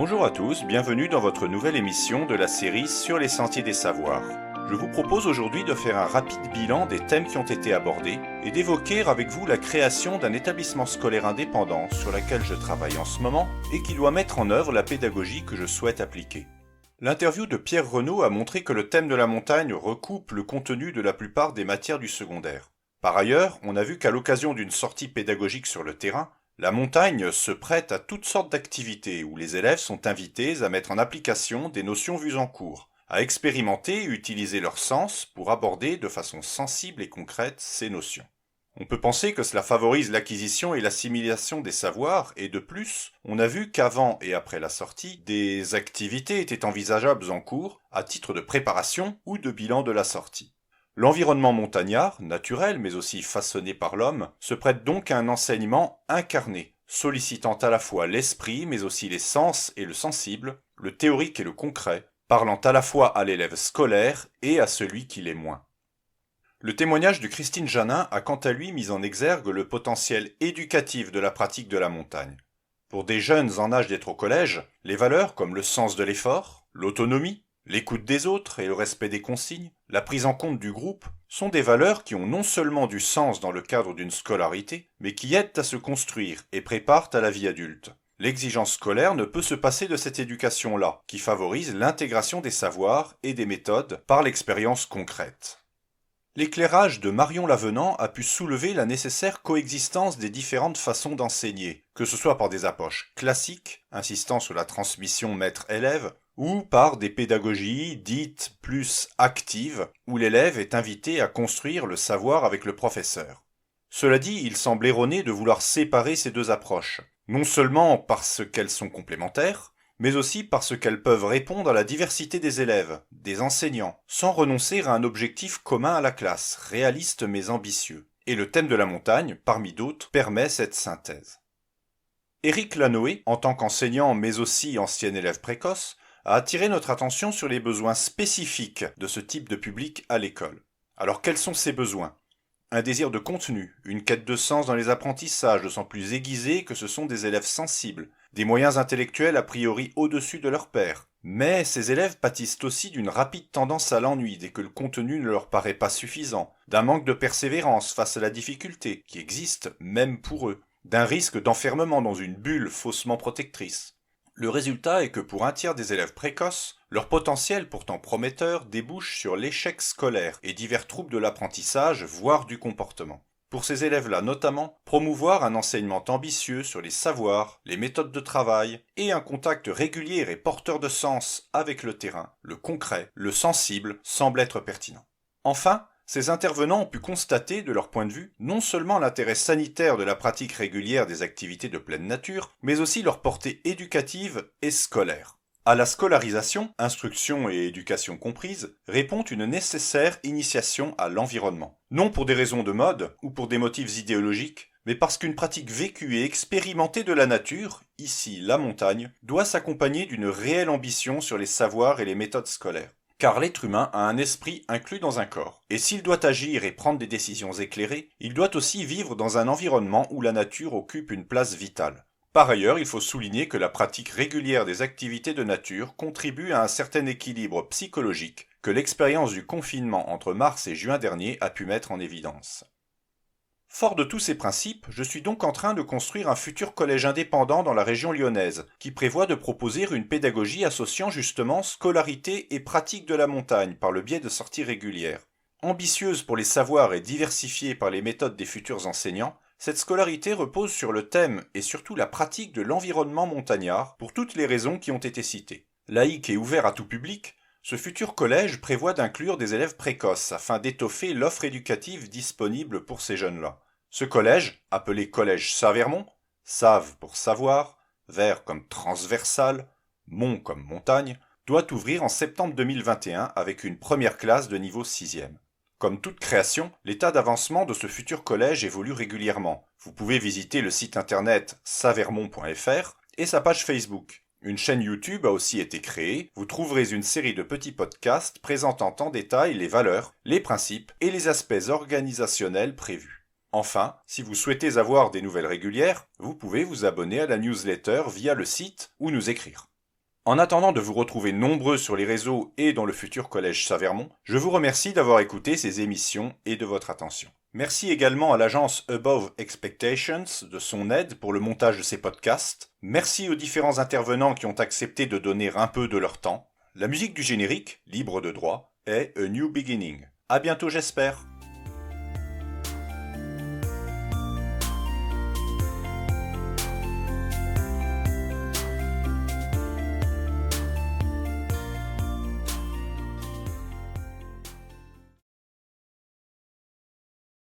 Bonjour à tous, bienvenue dans votre nouvelle émission de la série Sur les sentiers des savoirs. Je vous propose aujourd'hui de faire un rapide bilan des thèmes qui ont été abordés et d'évoquer avec vous la création d'un établissement scolaire indépendant sur laquelle je travaille en ce moment et qui doit mettre en œuvre la pédagogie que je souhaite appliquer. L'interview de Pierre Renaud a montré que le thème de la montagne recoupe le contenu de la plupart des matières du secondaire. Par ailleurs, on a vu qu'à l'occasion d'une sortie pédagogique sur le terrain, la montagne se prête à toutes sortes d'activités où les élèves sont invités à mettre en application des notions vues en cours, à expérimenter et utiliser leur sens pour aborder de façon sensible et concrète ces notions. On peut penser que cela favorise l'acquisition et l'assimilation des savoirs et de plus, on a vu qu'avant et après la sortie, des activités étaient envisageables en cours à titre de préparation ou de bilan de la sortie. L'environnement montagnard, naturel mais aussi façonné par l'homme, se prête donc à un enseignement incarné, sollicitant à la fois l'esprit mais aussi les sens et le sensible, le théorique et le concret, parlant à la fois à l'élève scolaire et à celui qui l'est moins. Le témoignage de Christine Janin a quant à lui mis en exergue le potentiel éducatif de la pratique de la montagne. Pour des jeunes en âge d'être au collège, les valeurs comme le sens de l'effort, l'autonomie, l'écoute des autres et le respect des consignes, la prise en compte du groupe, sont des valeurs qui ont non seulement du sens dans le cadre d'une scolarité, mais qui aident à se construire et préparent à la vie adulte. L'exigence scolaire ne peut se passer de cette éducation-là, qui favorise l'intégration des savoirs et des méthodes par l'expérience concrète. L'éclairage de Marion Lavenant a pu soulever la nécessaire coexistence des différentes façons d'enseigner, que ce soit par des approches classiques, insistant sur la transmission maître-élève, ou par des pédagogies dites plus actives, où l'élève est invité à construire le savoir avec le professeur. Cela dit, il semble erroné de vouloir séparer ces deux approches, non seulement parce qu'elles sont complémentaires, mais aussi parce qu'elles peuvent répondre à la diversité des élèves, des enseignants, sans renoncer à un objectif commun à la classe, réaliste mais ambitieux. Et le thème de la montagne, parmi d'autres, permet cette synthèse. Éric Lanoé, en tant qu'enseignant mais aussi ancien élève précoce, a attiré notre attention sur les besoins spécifiques de ce type de public à l'école. Alors quels sont ces besoins ? Un désir de contenu, une quête de sens dans les apprentissages, d'autant plus aiguisée que ce sont des élèves sensibles, des moyens intellectuels a priori au-dessus de leurs pairs. Mais ces élèves pâtissent aussi d'une rapide tendance à l'ennui dès que le contenu ne leur paraît pas suffisant, d'un manque de persévérance face à la difficulté, qui existe même pour eux, d'un risque d'enfermement dans une bulle faussement protectrice. Le résultat est que pour un tiers des élèves précoces, leur potentiel pourtant prometteur débouche sur l'échec scolaire et divers troubles de l'apprentissage, voire du comportement. Pour ces élèves-là notamment, promouvoir un enseignement ambitieux sur les savoirs, les méthodes de travail et un contact régulier et porteur de sens avec le terrain, le concret, le sensible, semble être pertinent. Enfin, ces intervenants ont pu constater, de leur point de vue, non seulement l'intérêt sanitaire de la pratique régulière des activités de pleine nature, mais aussi leur portée éducative et scolaire. À la scolarisation, instruction et éducation comprises, répond une nécessaire initiation à l'environnement. Non pour des raisons de mode ou pour des motifs idéologiques, mais parce qu'une pratique vécue et expérimentée de la nature, ici la montagne, doit s'accompagner d'une réelle ambition sur les savoirs et les méthodes scolaires. Car l'être humain a un esprit inclus dans un corps, et s'il doit agir et prendre des décisions éclairées, il doit aussi vivre dans un environnement où la nature occupe une place vitale. Par ailleurs, il faut souligner que la pratique régulière des activités de nature contribue à un certain équilibre psychologique que l'expérience du confinement entre mars et juin dernier a pu mettre en évidence. Fort de tous ces principes, je suis donc en train de construire un futur collège indépendant dans la région lyonnaise, qui prévoit de proposer une pédagogie associant justement scolarité et pratique de la montagne par le biais de sorties régulières. Ambitieuse pour les savoirs et diversifiée par les méthodes des futurs enseignants, cette scolarité repose sur le thème et surtout la pratique de l'environnement montagnard pour toutes les raisons qui ont été citées. Laïque et ouvert à tout public, ce futur collège prévoit d'inclure des élèves précoces afin d'étoffer l'offre éducative disponible pour ces jeunes-là. Ce collège, appelé collège Savermont, Save pour savoir, vert comme transversal, mont comme montagne, doit ouvrir en septembre 2021 avec une première classe de niveau 6e. Comme toute création, l'état d'avancement de ce futur collège évolue régulièrement. Vous pouvez visiter le site internet savermont.fr et sa page Facebook. Une chaîne YouTube a aussi été créée, vous trouverez une série de petits podcasts présentant en détail les valeurs, les principes et les aspects organisationnels prévus. Enfin, si vous souhaitez avoir des nouvelles régulières, vous pouvez vous abonner à la newsletter via le site ou nous écrire. En attendant de vous retrouver nombreux sur les réseaux et dans le futur collège Savermont, je vous remercie d'avoir écouté ces émissions et de votre attention. Merci également à l'agence Above Expectations de son aide pour le montage de ces podcasts. Merci aux différents intervenants qui ont accepté de donner un peu de leur temps. La musique du générique, libre de droit, est A New Beginning. À bientôt j'espère.